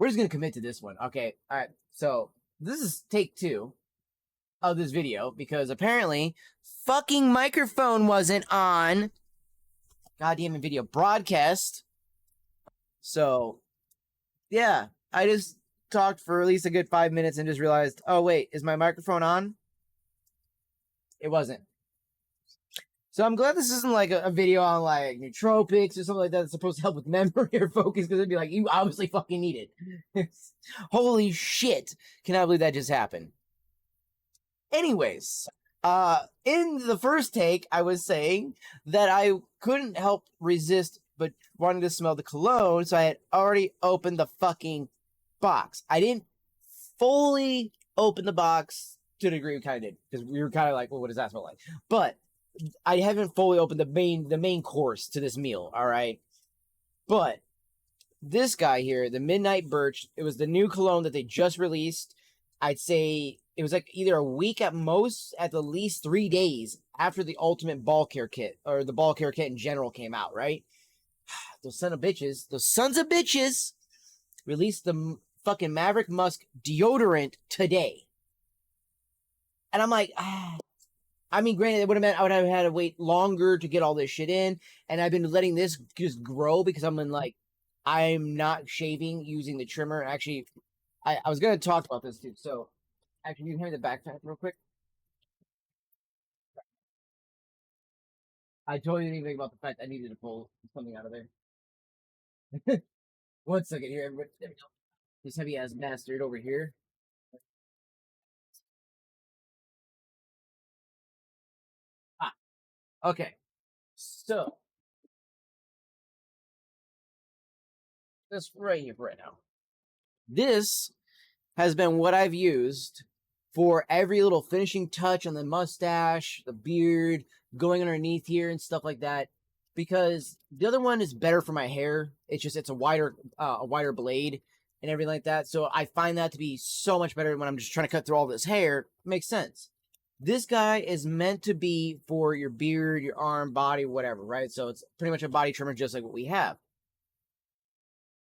we're just gonna commit to this one. Okay, all right. So this is take 2 of this video because apparently fucking microphone wasn't on. Goddamn video broadcast. So yeah, I just talked for at least a good 5 minutes and just realized, oh wait, is my microphone on? It wasn't. So I'm glad this isn't like a video on like nootropics or something like that that's supposed to help with memory or focus, because it'd be like, you obviously fucking need it. Holy shit. Cannot believe that just happened. Anyways, in the first take, I was saying that I couldn't help resist but wanting to smell the cologne, so I had already opened the fucking box. I didn't fully open the box to the degree we kind of did, because we were kind of like, well, what does that smell like? But I haven't fully opened the main course to this meal, all right? But this guy here, the Midnight Birch, it was the new cologne that they just released. I'd say it was like either a week at most, at the least 3 days after the Ultimate Ball Care Kit, or the Ball Care Kit in general came out, right? Those sons of bitches released the fucking Maverick Musk deodorant today. And I'm like, I mean, granted, it would have meant I would have had to wait longer to get all this shit in, and I've been letting this just grow because I'm not shaving using the trimmer. Actually, I was going to talk about this too. So, actually, you can hand me the backpack real quick. I totally didn't even think about the fact I needed to pull something out of there. 1 second here, everybody. There we go. This heavy ass bastard over here. Okay. So, this right here right now. This has been what I've used for every little finishing touch on the mustache, the beard, going underneath here and stuff like that. Because the other one is better for my hair. It's a wider blade and everything like that. So I find that to be so much better when I'm just trying to cut through all this hair. It makes sense. This guy is meant to be for your beard, your arm, body, whatever, right? So it's pretty much a body trimmer just like what we have.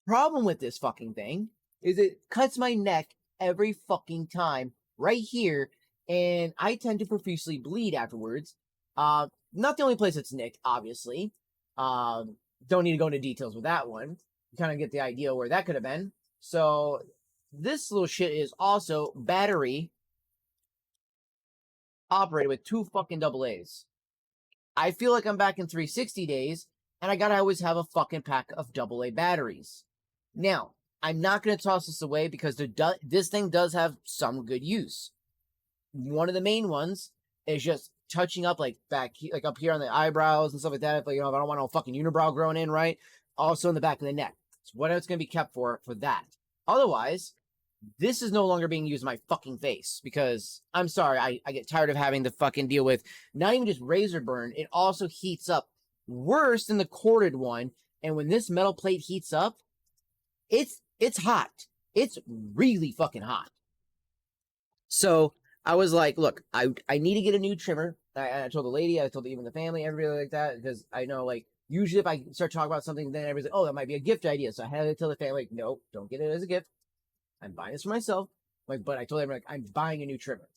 Problem with this fucking thing is it cuts my neck every fucking time right here, and I tend to profusely bleed afterwards. Not the only place it's nicked, obviously. Don't need to go into details with that one. You kind of get the idea where that could have been. So this little shit is also battery operated with 2 fucking AA's. I feel like I'm back in 360 days, and I gotta always have a fucking pack of AA batteries. Now, I'm not going to toss this away because this thing does have some good use. One of the main ones is just touching up like back, like up here on the eyebrows and stuff like that. If, like, if I don't want no fucking unibrow growing in, right? Also in the back of the neck. It's what it's going to be kept for that. Otherwise, this is no longer being used in my fucking face because I'm sorry, I get tired of having to fucking deal with not even just razor burn. It also heats up worse than the corded one. And when this metal plate heats up, it's hot. It's really fucking hot. So I was like, look, I need to get a new trimmer. I told the lady, I told even the family, everybody like that, because I know, like, usually if I start talking about something, then everybody's like, oh, that might be a gift idea. So I had to tell the family, like, no, don't get it as a gift. I'm buying this for myself. Like, but I told them, like, I'm buying a new trimmer.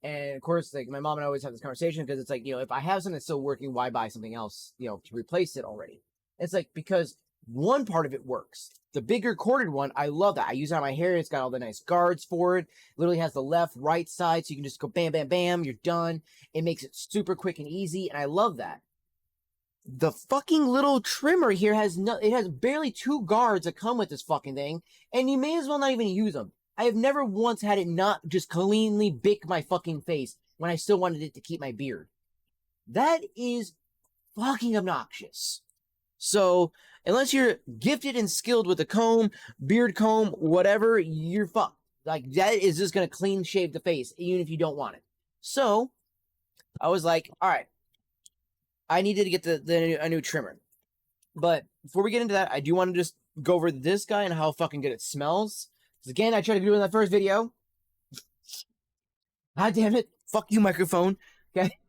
And of course, like, my mom and I always have this conversation because it's like, if I have something that's still working, why buy something else, to replace it already? It's like, because one part of it works. The bigger corded one, I love that. I use it on my hair. It's got all the nice guards for it. Literally has the left, right side, so you can just go bam, bam, bam. You're done. It makes it super quick and easy, and I love that. The fucking little trimmer here it has barely 2 guards that come with this fucking thing, and you may as well not even use them. I have never once had it not just cleanly bick my fucking face when I still wanted it to keep my beard. That is fucking obnoxious. So, unless you're gifted and skilled with a comb, beard comb, whatever, you're fucked. Like, that is just going to clean shave the face, even if you don't want it. So, I was like, all right, I needed to get a new trimmer. But before we get into that, I do want to just go over this guy and how fucking good it smells. Because again, I tried to do it in that first video. God damn it. Fuck you, microphone. Okay.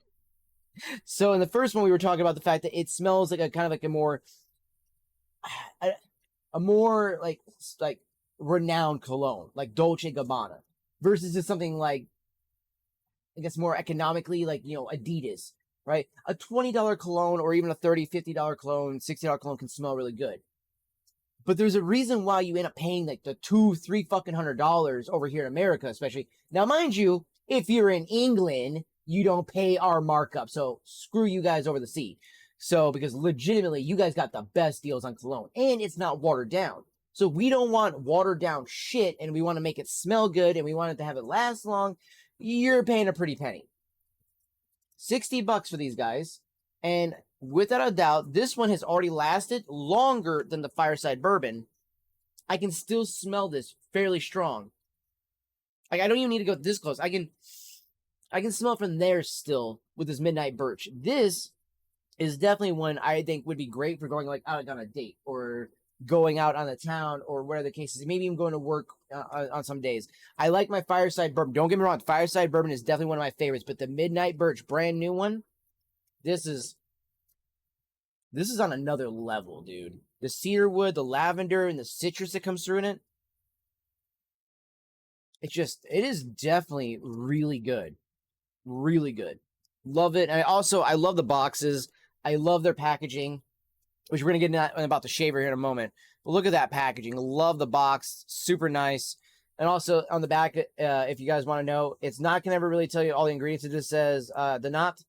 So in the first one, we were talking about the fact that it smells like a kind of like a more like renowned cologne, like Dolce & Gabbana, versus just something like, I guess, more economically, like, Adidas, right? A $20 cologne or even a $30, $50 cologne, $60 cologne can smell really good. But there's a reason why you end up paying like the $200, $300 over here in America, especially. Now, mind you, if you're in England, you don't pay our markup. So screw you guys over the sea. So, because legitimately, you guys got the best deals on cologne and it's not watered down. So we don't want watered down shit and we want to make it smell good and we want it to have it last long. You're paying a pretty penny. $60 for these guys. And without a doubt, this one has already lasted longer than the Fireside Bourbon. I can still smell this fairly strong. Like, I don't even need to go this close. I can smell from there still with this Midnight Birch. This is definitely one I think would be great for going like out on a date or going out on the town or whatever the case is. Maybe even going to work on some days. I like my Fireside Bourbon. Don't get me wrong. Fireside Bourbon is definitely one of my favorites, but the Midnight Birch, brand new one, this is on another level, dude. The cedar wood, the lavender, and the citrus that comes through in it. It is definitely really good. Really good. Love it. And I love the boxes. I love their packaging, which we're going to get into about the shaver here in a moment. But look at that packaging. Love the box. Super nice. And also on the back, if you guys want to know, it's not going to ever really tell you all the ingredients. It just says the not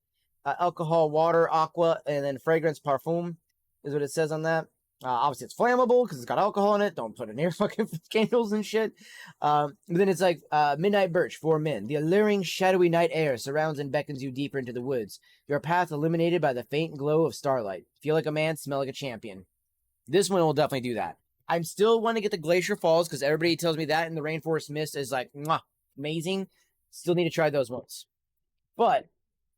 alcohol, water, aqua, and then fragrance, parfum is what it says on that. Obviously, it's flammable because it's got alcohol in it. Don't put it near fucking candles and shit. But then it's like Midnight Birch for men. The alluring, shadowy night air surrounds and beckons you deeper into the woods. Your path illuminated by the faint glow of starlight. Feel like a man, smell like a champion. This one will definitely do that. I'm still wanting to get the Glacier Falls because everybody tells me that and the Rainforest Mist is like, mwah, amazing. Still need to try those ones. But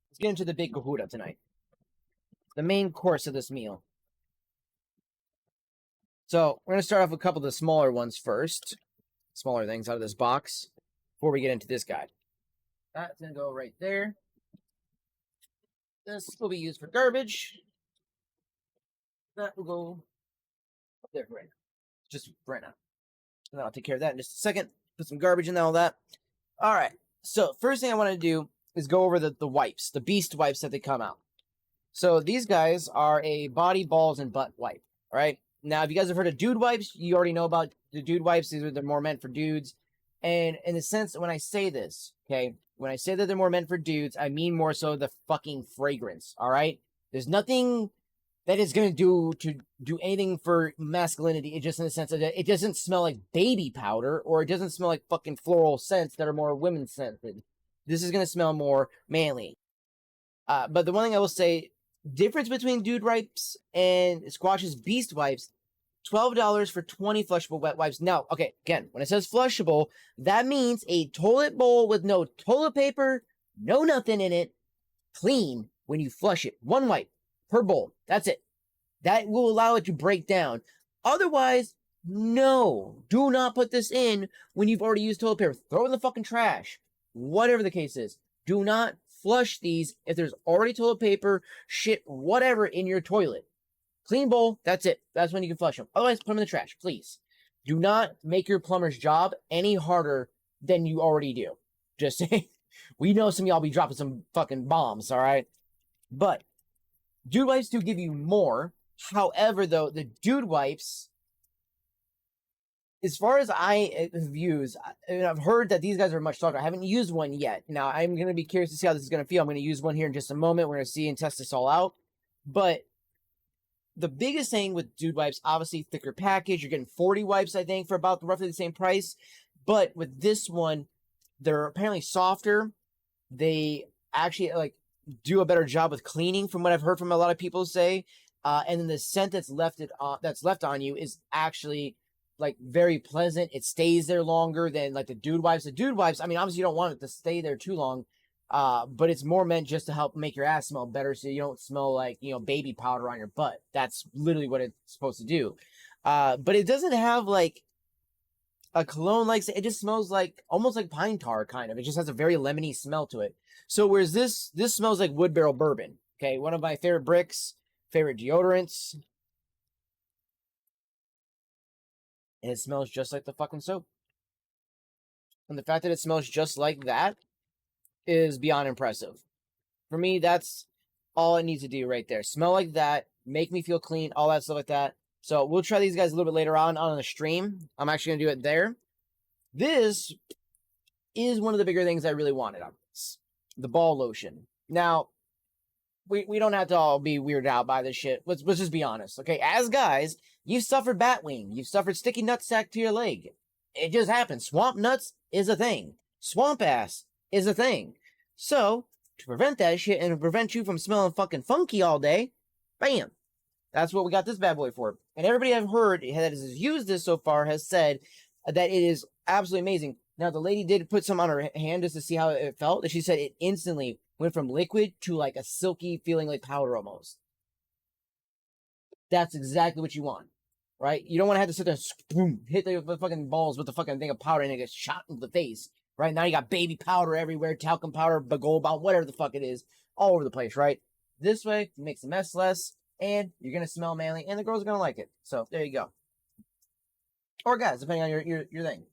let's get into the big kahuna tonight. The main course of this meal. So we're going to start off with a couple of the smaller ones first. Smaller things out of this box before we get into this guy. That's going to go right there. This will be used for garbage. That will go up there right now. Just right now. And I'll take care of that in just a second. Put some garbage in all that. All right. So first thing I want to do is go over the wipes, the beast wipes that they come out. So these guys are a body, balls, and butt wipe. All right. Now, if you guys have heard of dude wipes, you already know about the dude wipes. They're more meant for dudes. And in the sense, when I say this, okay, when I say that they're more meant for dudes, I mean more so the fucking fragrance, all right? There's nothing that is going to do anything for masculinity. It just in the sense that it doesn't smell like baby powder or it doesn't smell like fucking floral scents that are more women scented. This is going to smell more manly. But the one thing I will say, difference between dude wipes and Squatch's beast wipes, $12 for 20 flushable wet wipes. Now, okay, again, when it says flushable, that means a toilet bowl with no toilet paper, no nothing in it, clean when you flush it. One wipe per bowl. That's it. That will allow it to break down. Otherwise, no. Do not put this in when you've already used toilet paper. Throw it in the fucking trash. Whatever the case is. Do not flush these if there's already toilet paper, shit, whatever in your toilet. Clean bowl, that's it. That's when you can flush them. Otherwise, put them in the trash, please. Do not make your plumber's job any harder than you already do. Just saying. We know some of y'all be dropping some fucking bombs, all right? But dude wipes do give you more. However, though, the dude wipes, as far as I have used, I've heard that these guys are much stronger. I haven't used one yet. Now, I'm going to be curious to see how this is going to feel. I'm going to use one here in just a moment. We're going to see and test this all out. But the biggest thing with dude wipes, obviously thicker package. You're getting 40 wipes, I think, for about roughly the same price. But with this one, they're apparently softer. They actually do a better job with cleaning, from what I've heard from a lot of people say. And then the scent that's left on you is actually very pleasant. It stays there longer than the dude wipes. The dude wipes, I mean, obviously you don't want it to stay there too long. But it's more meant just to help make your ass smell better so you don't smell like, baby powder on your butt. That's literally what it's supposed to do. But it doesn't have a cologne it just smells almost like pine tar kind of. It just has a very lemony smell to it. So whereas this smells like wood barrel bourbon. Okay, one of my favorite bricks, favorite deodorants. and it smells just like the fucking soap. And the fact that it smells just like that is beyond impressive. For me, that's all it needs to do right there. Smell like that, make me feel clean, all that stuff like that. So we'll try these guys a little bit later on the stream. I'm actually going to do it there. This is one of the bigger things I really wanted on this. The Ball Lotion. Now, we don't have to all be weirded out by this shit. Let's just be honest, okay? As guys, you've suffered bat wing. You've suffered sticky nutsack to your leg. It just happens. Swamp nuts is a thing. Swamp ass is a thing. So, to prevent that shit and prevent you from smelling fucking funky all day, bam. That's what we got this bad boy for. And everybody I've heard that has used this so far has said that it is absolutely amazing. Now, the lady did put some on her hand just to see how it felt, and she said it instantly went from liquid to like a silky feeling like powder almost. That's exactly what you want, right? You don't want to have to sit there and boom, hit the fucking balls with the fucking thing of powder and it gets shot into the face, right? Now you got baby powder everywhere, talcum powder, Goldbalm, whatever the fuck it is, all over the place, right? This way, it makes the mess less, and you're going to smell manly, and the girls are going to like it. So, there you go. Or guys, depending on your thing.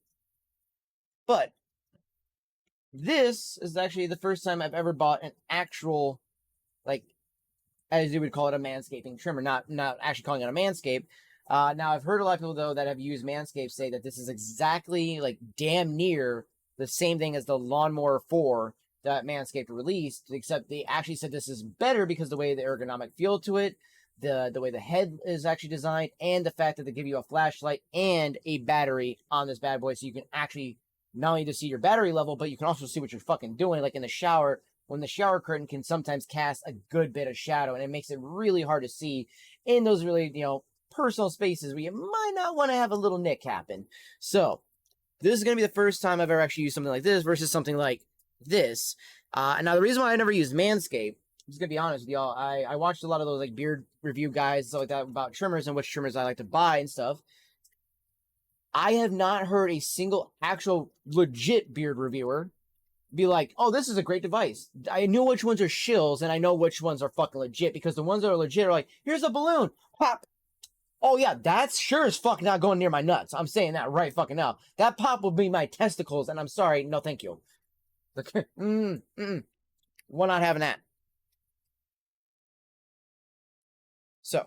But this is actually the first time I've ever bought an actual, like, as you would call it, a manscaping trimmer. Not actually calling it a manscape. Now, I've heard a lot of people, though, that have used Manscaped say that this is exactly, like, damn near the same thing as the Lawnmower 4 that Manscaped released, except they actually said this is better because the way the ergonomic feel to it, the way the head is actually designed, and the fact that they give you a flashlight and a battery on this bad boy, so you can actually not only just see your battery level, but you can also see what you're fucking doing. Like in the shower, when the shower curtain can sometimes cast a good bit of shadow, and it makes it really hard to see in those really, personal spaces where you might not want to have a little nick happen. So, this is going to be the first time I've ever actually used something like this versus something like this. And now the reason why I never used Manscaped, I'm just going to be honest with y'all, I watched a lot of those like beard review guys and stuff like that about trimmers and which trimmers I like to buy and stuff. I have not heard a single actual legit beard reviewer be like, oh, this is a great device. I know which ones are shills and I know which ones are fucking legit, because the ones that are legit are like, here's a balloon, pop. Oh yeah, that's sure as fuck not going near my nuts. I'm saying that right fucking now. That pop will be my testicles, and I'm sorry, no thank you. We're not having that. So,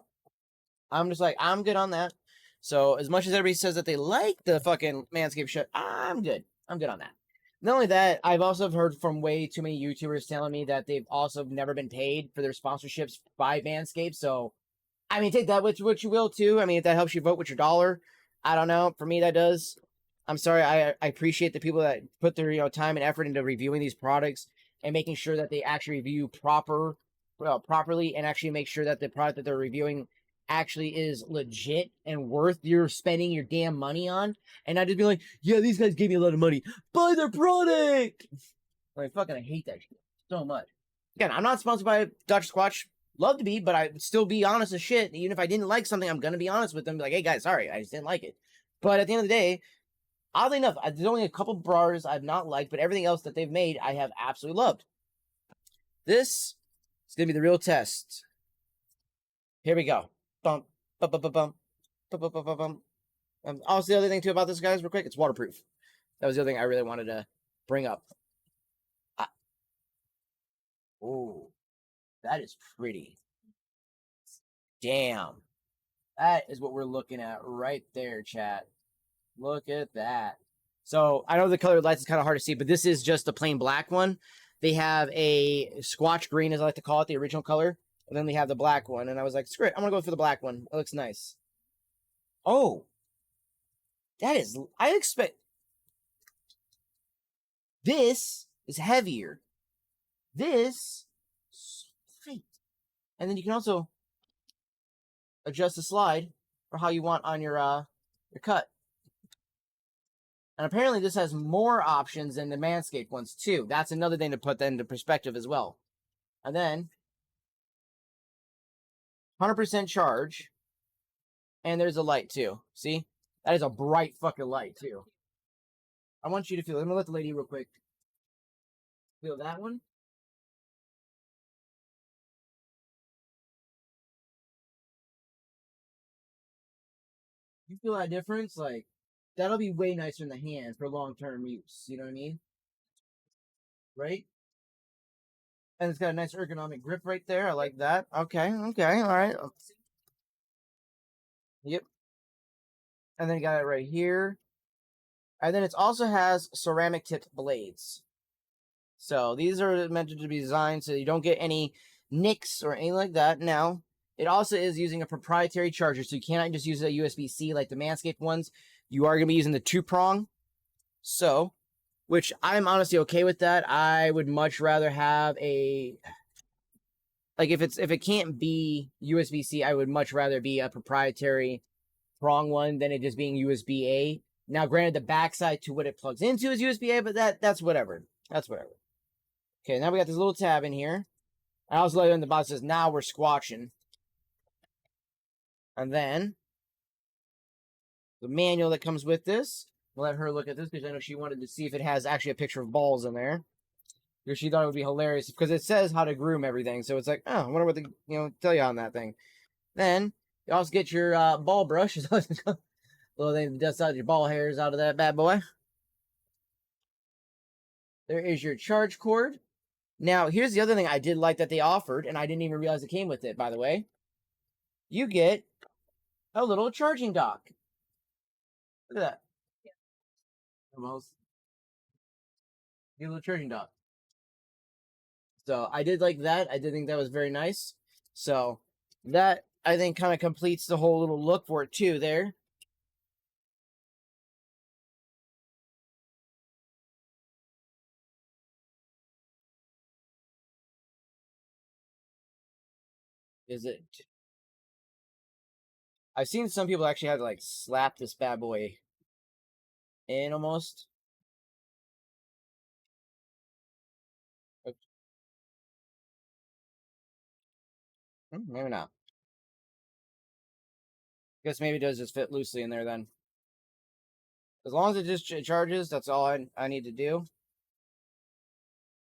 I'm just like, I'm good on that. So, as much as everybody says that they like the fucking Manscaped shit, I'm good. I'm good on that. Not only that, I've also heard from way too many YouTubers telling me that they've also never been paid for their sponsorships by Manscaped. So, I mean, take that with what you will, too. I mean, if that helps you vote with your dollar, I don't know. For me, that does. I'm sorry. I appreciate the people that put their time and effort into reviewing these products and making sure that they actually review properly, and actually make sure that the product that they're reviewing actually is legit and worth your spending your damn money on, and not just be like, yeah, these guys gave me a lot of money, buy their product. I hate that shit so much. Again, I'm not sponsored by Dr. Squatch. Love to be, but I would still be honest as shit. Even if I didn't like something, I'm gonna be honest with them. Be like, hey guys, sorry, I just didn't like it. But at the end of the day, oddly enough, there's only a couple bras I've not liked, but everything else that they've made, I have absolutely loved. This is gonna be the real test. Here we go. Bump, bump, bump, bump, bump, bump, bump, bump, bump. Also, the other thing too about this, guys, real quick, it's waterproof. That was the other thing I really wanted to bring up. Oh, that is pretty. Damn. That is what we're looking at right there, chat. Look at that. So, I know the colored lights is kind of hard to see, but this is just a plain black one. They have a Squatch green, as I like to call it, the original color. And then they have the black one. And I was like, screw it, I'm going to go for the black one. It looks nice. Oh. That is... I expect... This is heavier. This... Sweet. And then you can also adjust the slide for how you want on your cut. And apparently this has more options than the Manscaped ones too. That's another thing to put that into perspective as well. And then 100% charge. And there's a light too. See? That is a bright fucking light too. I want you to feel it. I'm gonna let the lady real quick. Feel that one? You feel that difference? Like, That'll be way nicer in the hand for long-term use. You know what I mean? Right? And it's got a nice ergonomic grip right there. I like that. Okay, okay, all right. Yep. And then you got it right here. And then it also has ceramic tipped blades. So these are meant to be designed so you don't get any nicks or anything like that. Now, it also is using a proprietary charger, so you cannot just use a USB-C like the Manscaped ones. You are going to be using the 2-prong. So, which I'm honestly okay with that. I would much rather have a, like, if it can't be USB-C, I would much rather be a proprietary prong one than it just being USB-A. Now, granted, the backside to what it plugs into is USB-A, but that's whatever. That's whatever. Okay, now we got this little tab in here. I also let it in the box says, now we're squatching. And then the manual that comes with this. We'll let her look at this because I know she wanted to see if it has actually a picture of balls in there. Because she thought it would be hilarious because it says how to groom everything. So it's like, oh, I wonder what they tell you on that thing. Then you also get your ball brush. Little thing that dusts out your ball hairs out of that bad boy. There is your charge cord. Now, here's the other thing I did like that they offered, and I didn't even realize it came with it, by the way. You get a little charging dock. Look at that. Almost. Get a little charging dock. So I did like that. I did think that was very nice. So that, I think, kind of completes the whole little look for it, too, there. Is it? I've seen some people actually have to, like, slap this bad boy in almost. Maybe not. Guess maybe it does just fit loosely in there then. As long as it just charges, that's all I need to do.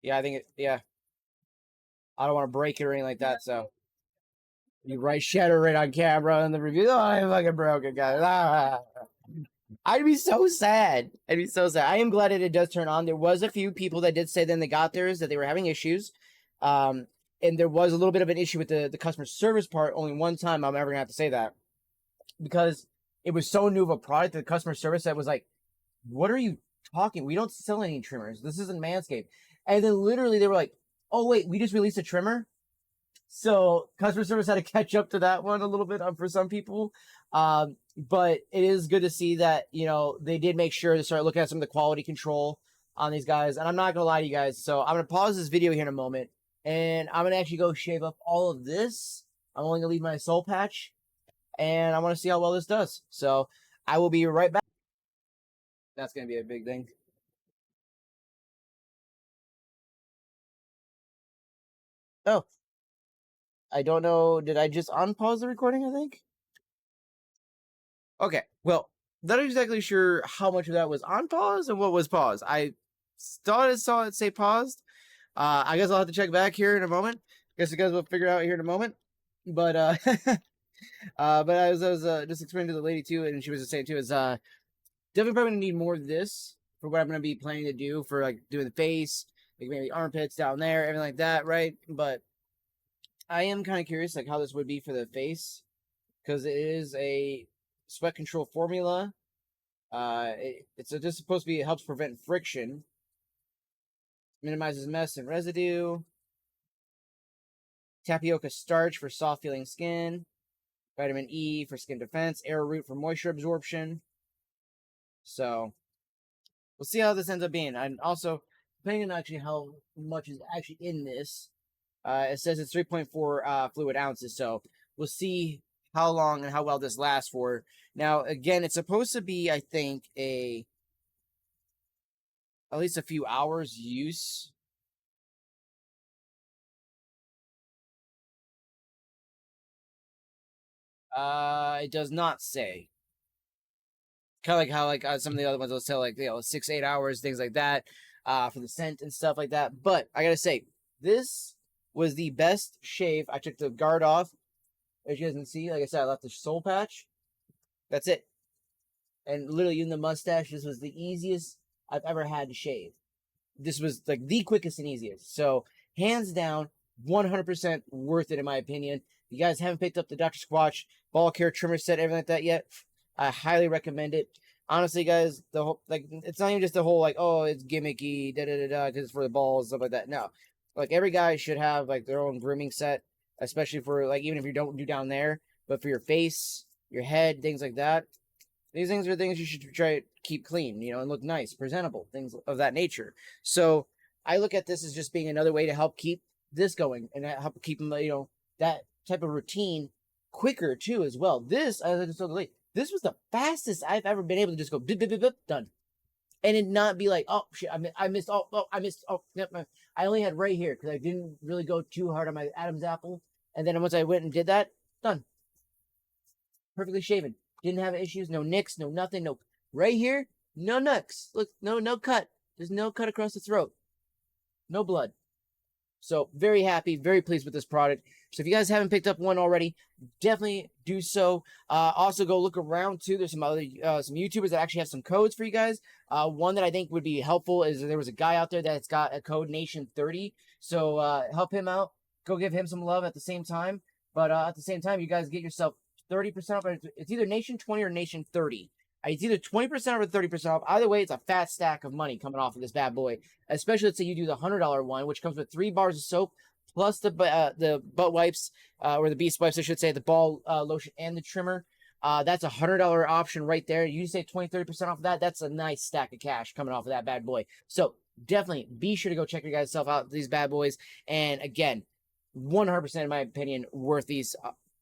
Yeah, I think it, yeah. I don't want to break it or anything like that, so. You right shatter right on camera in the review. Oh, I fucking broke it, guys. Ah. I'd be so sad. I'd be so sad. I am glad that it does turn on. There was a few people that did say then they got theirs that they were having issues. And there was a little bit of an issue with the customer service part. Only one time I'm ever going to have to say that. Because it was so new of a product, the customer service that was like, what are you talking? We don't sell any trimmers. This isn't Manscaped. And then literally they were like, oh, wait, we just released a trimmer? So customer service had to catch up to that one a little bit for some people. But it is good to see that, they did make sure to start looking at some of the quality control on these guys. And I'm not going to lie to you guys. So I'm going to pause this video here in a moment. And I'm going to actually go shave up all of this. I'm only going to leave my soul patch. And I want to see how well this does. So I will be right back. That's going to be a big thing. Oh. I don't know. Did I just unpause the recording, I think? Okay. Well, not exactly sure how much of that was on pause and what was paused. I thought I saw it say paused. I guess I'll have to check back here in a moment. Guess you guys will figure it out here in a moment. But but I was just explaining to the lady too, and she was just saying too, is definitely probably gonna need more of this for what I'm gonna be planning to do for like doing the face, like maybe armpits down there, everything like that, right? But I am kind of curious like how this would be for the face, because it is a sweat control formula. It's just supposed to be, it helps prevent friction, minimizes mess and residue, tapioca starch for soft feeling skin, vitamin E for skin defense, arrowroot for moisture absorption. So we'll see how this ends up being. And also, depending on actually how much is actually in this, it says it's 3.4 fluid ounces. So we'll see how long and how well this lasts for. Now, again, it's supposed to be, I think, at least a few hours use. It does not say. Kind of like how some of the other ones will tell 6-8 hours, things like that, for the scent and stuff like that. But I gotta say, this was the best shave. I took the guard off. As you guys can see, like I said, I left the soul patch. That's it. And literally, even the mustache, this was the easiest I've ever had to shave. This was like the quickest and easiest. So, hands down, 100% worth it in my opinion. If you guys haven't picked up the Dr. Squatch ball care trimmer set, everything like that yet, I highly recommend it. Honestly, guys, the whole like it's not even just the whole like, oh, it's gimmicky, da da da da, because it's for the balls, stuff like that. No, like every guy should have like their own grooming set, especially for like even if you don't do down there, but for your face, your head, things like that. These things are things you should try to keep clean, you know, and look nice, presentable, things of that nature. So I look at this as just being another way to help keep this going and help keep them, you know, that type of routine quicker too as well. This, as I just told you, this was the fastest I've ever been able to just go bip, bip, bip, bip, done. And it not be like, oh shit, I missed, I missed, I only had right here because I didn't really go too hard on my Adam's apple. And then once I went and did that, done. Perfectly shaven. Didn't have issues, no nicks, no nothing, no. Right here, no nicks. Look, no cut. There's no cut across the throat. No blood. So very happy, very pleased with this product. So if you guys haven't picked up one already, definitely do so. Also go look around too. There's some other some YouTubers that actually have some codes for you guys. One that I think would be helpful is there was a guy out there that's got a code Nation30. So help him out. Go give him some love at the same time. But at the same time, you guys get yourself 30% off. It's either Nation20 or Nation30. It's either 20% or 30% off. Either way, it's a fat stack of money coming off of this bad boy. Especially, let's say you do the $100 one, which comes with 3 bars of soap, plus the butt wipes, or the beast wipes, I should say, the ball lotion and the trimmer. That's a $100 option right there. You say 20-30% off of that. That's a nice stack of cash coming off of that bad boy. So definitely be sure to go check your guys' self out, these bad boys. And again, 100% in my opinion, worth these.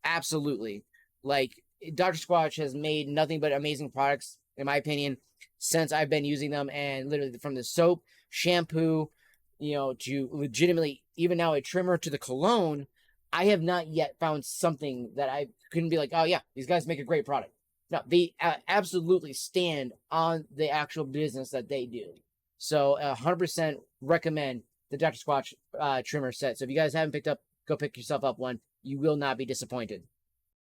Absolutely. Like, Dr. Squatch has made nothing but amazing products, in my opinion, since I've been using them. And literally from the soap, shampoo, you know, to legitimately, even now a trimmer to the cologne, I have not yet found something that I couldn't be like, oh yeah, these guys make a great product. No, they absolutely stand on the actual business that they do. So 100% recommend the Dr. Squatch trimmer set. So if you guys haven't picked up, go pick yourself up one. You will not be disappointed.